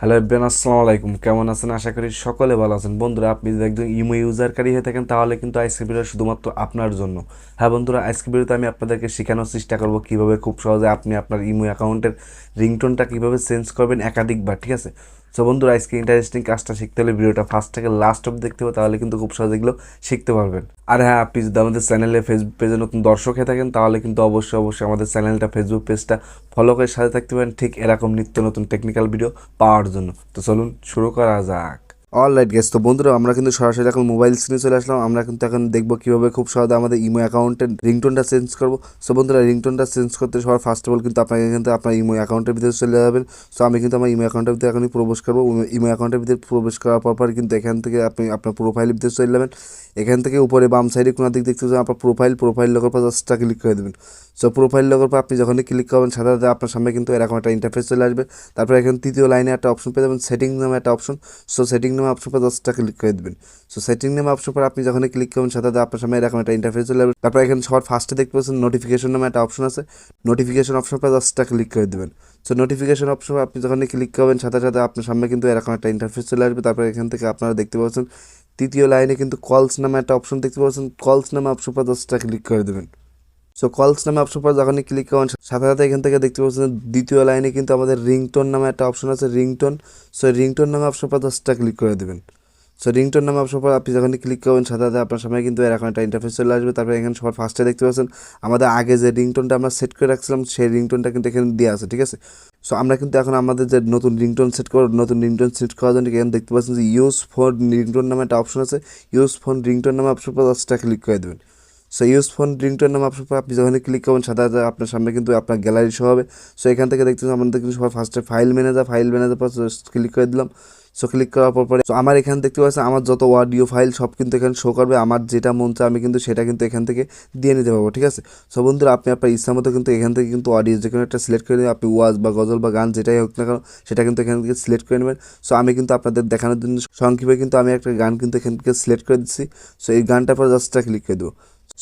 Hello everyone, আসসালামু আলাইকুম। কেমন আছেন? আশা করি সকলে ভালো আছেন। বন্ধুরা, আপনি যদি একজন ইমো ইউজারকারী হয়ে থাকেন তাহলে কিন্তু আজকের ভিডিও শুধুমাত্র আপনার জন্য। হ্যাঁ বন্ধুরা, আজকের ভিডিওতে আমি আপনাদেরকে শেখানোর চেষ্টা করব কীভাবে খুব সহজে আপনি আপনার ইমো অ্যাকাউন্টের রিংটোনটা কীভাবে চেঞ্জ করবেন একাধিকবার, ঠিক আছে? সো বন্ধুরা, আজকে ইন্টারেস্টিং কাজটা শিখতে হলে ভিডিওটা ফার্স্ট থেকে লাস্ট অব্দি দেখতে হবে, তাহলে কিন্তু খুব সহজে এগুলো শিখতে পারবেন। আর হ্যাঁ, আপনি যদি আমাদের চ্যানেলে ফেসবুক পেজে নতুন দর্শক হয়ে থাকেন তাহলে কিন্তু অবশ্যই আমাদের চ্যানেলটা ফেসবুক পেজটা ফলো করে সাথে থাকতে পারেন ঠিক এরকম নিত্য নতুন টেকনিক্যাল ভিডিও পাওয়ার জন্য। তো চলুন শুরু করা যাক। অলরাইট গেস, তো বন্ধুরা আমরা কিন্তু সরাসরি এখন মোবাইল স্ক্রিনে চলে আসলাম। আমরা কিন্তু এখন দেখবো কীভাবে খুব সহজে আমাদের ইমো অ্যাকাউন্টের রিংটোনটা চেঞ্জ করবো। সো বন্ধুরা, রিংটোনটা চেঞ্জ করতে সবার ফার্স্ট অফ অল কিন্তু আপনাকে কিন্তু আপনার ইমো অ্যাকাউন্টের ভিতরে চলে যাবেন। সো আমি কিন্তু আমার ইমো অ্যাকাউন্টের ভিতরে এখনই প্রবেশ করবো। ইমো অ্যাকাউন্টের ভিতরে প্রবেশ করার পর কিন্তু এখান থেকে আপনি আপনার প্রোফাইলের ভিতরে চলে যাবেন। এখান থেকে উপরে বাম সাইডে কোনো দিক দেখতে পাচ্ছেন আপনার প্রোফাইল লগের পর জাস্টটা ক্লিক করে দেবেন। সো প্রোফাইল লগের পর আপনি যখনই ক্লিক করবেন সাথে সাথে আপনার সামনে কিন্তু এরকম একটা ইন্টারফেস চলে আসবে। তারপর এখানে তৃতীয় লাইনে একটা অপশন পেয়ে যাবেন, সেটিং নামে একটা অপশন। সো সেটিং নামে অপশন পর জাস্টটা ক্লিক করে দেবেন। সো সেটিং নামে অপশন পর আপনি যখনই ক্লিক করবেন সাথে সাথে আপনার সামনে এরকম একটা ইন্টারফেস চলে আসবে। তারপর এখানে সবার ফার্স্টে দেখতে পাচ্ছেন নোটিফিকেশন নামে একটা অপশন আছে। নোটিফিকেশন অপশন পর জাস্টটা ক্লিক করে দেবেন। সো নোটিফিকেশন অপশন আপনি যখনই ক্লিক করবেন সাথে সাথে আপনার সামনে কিন্তু এরকম একটা ইন্টারফেস চলে আসবে। তারপর এখান থেকে আপনারা দেখতে পাচ্ছেন তৃতীয় লাইনে কিন্তু কলস নামে একটা অপশন দেখতে পাচ্ছেন। কলস নামে অপশন পর জাস্টটা ক্লিক করে দেবেন। সো কলস নামে অপশন পর যখনই ক্লিক করেন সাথে সাথে এখান থেকে দেখতে পাচ্ছেন দ্বিতীয় লাইনে কিন্তু আমাদের রিংটোন নামে একটা অপশন আছে, রিংটোন। সো রিংটোন নামে অপশন পর জাস্টটা ক্লিক করে দেবেন। সো রিংটোন নামে অপশন পর আপনি যখনই ক্লিক করবেন সাথে সাথে আপনার সামনে কিন্তু এরকম একটা ইন্টারফেস চলে আসবে। তারপরে এখানে সবার ফার্স্টে দেখতে পাচ্ছেন আমাদের আগে যে রিংটোনটা আমরা সেট করে রাখছিলাম সেই রিংটোনটা কিন্তু এখানে দেওয়া আছে, ঠিক আছে? সো আমরা কিন্তু এখন আমাদের যে নতুন রিংটোন সেট করার জন্য এখানে দেখতে পাচ্ছেন যে ইউজ ফোন রিংটোন নামে একটা অপশন আছে। ইউজ ফোন রিংটোন নামে অপশন পর জাস্টটা ক্লিক করে দেবেন। সো ইউজ ফোন রিংটোন নামে অপশন পর আপনি যখনই ক্লিক করবেন সাথে সাথে আপনার সামনে কিন্তু আপনার গ্যালারি শো হবে। সো এখান থেকে দেখতে আমাদের কিন্তু সবার ফার্স্টে ফাইল ম্যানেজার পর ক্লিক করে দিলাম। সো ক্লিক করার পরে সো আমার এখানে দেখতে পাচ্ছি আমার যত অডিও ফাইল সব কিন্তু এখানে শো করবে। আমার যেটা মন চায় আমি কিন্তু সেটা কিন্তু এখান থেকে দিয়ে নিতে পারবো, ঠিক আছে? সো বন্ধুরা, আপনি আপনার ইচ্ছা মতো কিন্তু এখান থেকে কিন্তু অডিও যে কোনো একটা সিলেক্ট করে নেবেন। আপনি ওয়াজ বা গজল বা গান যেটাই হোক না কেন সেটা কিন্তু এখান থেকে সিলেক্ট করে নেবেন। সো আমি কিন্তু আপনাদের দেখানোর জন্য সংক্ষেপে কিন্তু আমি একটা গান কিন্তু এখান থেকে সিলেক্ট করে দিচ্ছি। সো এই গানটার পর জাস্টটা ক্লিক করে দেবো।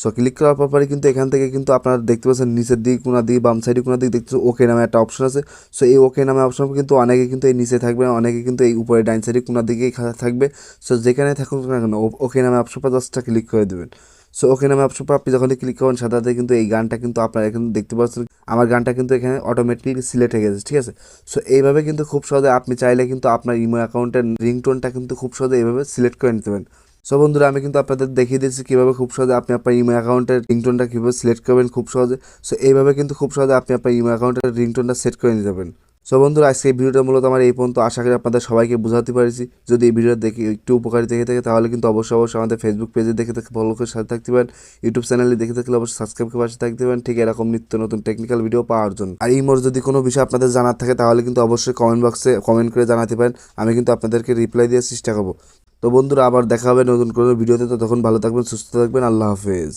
সো ক্লিক করার পরে কিন্তু এখান থেকে কিন্তু আপনারা দেখতে পাচ্ছেন নিচের দিকে কোনা দিকে বাম সাইডে কোনা দিকে দেখতে ওকে নামে একটা অপশন আছে। সো এই ওকে নামে অপশন কিন্তু অনেকে কিন্তু এই নিচে থাকবে, অনেকে কিন্তু এই উপরে ডাইন সাইডে কোনা দিকেই থাকবে। সো যেখানে থাকুক না কেন ওকে নামে অপশন পর জাস্টটা ক্লিক করে দেবেন। সো ওকে নামে অপশন পর আপনি যখনই ক্লিক করবেন সাথে সাথে কিন্তু এই গানটা কিন্তু আপনারা এখানে দেখতে পাচ্ছেন আমার গানটা কিন্তু এখানে অটোমেটিকলি সিলেক্ট হয়ে গেছে, ঠিক আছে? সো এইভাবে কিন্তু খুব সহজে আপনি চাইলে কিন্তু আপনার ইমো অ্যাকাউন্টের রিংটোনটা কিন্তু খুব সহজে এইভাবে সিলেক্ট করে নিতে পারেন। সো বন্ধুরা, আমি কিন্তু আপনাদের দেখিয়ে দিচ্ছি কীভাবে খুব সহজে আপনি আপনার ইমো অ্যাকাউন্টের রিংটোনটা কীভাবে সিলেক্ট করবেন খুব সহজে। সো এইভাবে কিন্তু খুব সহজে আপনি আপনার ইমো অ্যাকাউন্টের রিংটোনটা সেট করে নিতে পারবেন। সো বন্ধুরা, আজকে এই ভিডিওটা মূলত আমার এই পর্যন্ত। আশা করি আপনাদের সবাইকে বোঝাতে পারছি। যদি এই ভিডিওটা দেখে একটু উপকারী দেখে থাকে তাহলে কিন্তু অবশ্যই আমাদের ফেসবুক পেজে দেখে থাকলে ফলো করে সাথে থাকতে পারেন। ইউটিউব চ্যানেলে দেখে থাকলে অবশ্যই সাবস্ক্রাইব করে পাশে থাকতে পারেন ঠিক এরকম নিত্য নতুন টেকনিক্যাল ভিডিও পাওয়ার জন্য। আর ইমোর যদি কোনো বিষয় আপনাদের জানার থাকে তাহলে কিন্তু অবশ্যই কমেন্ট বক্সে কমেন্ট করে জানাতে পারেন। আমি কিন্তু আপনাদেরকে রিপ্লাই দেওয়ার চেষ্টা করবো। তো বন্ধুরা, আবার দেখা হবে নতুন কোনো ভিডিওতে। ততক্ষণ ভালো থাকবেন, সুস্থ থাকবেন। আল্লাহ হাফেজ।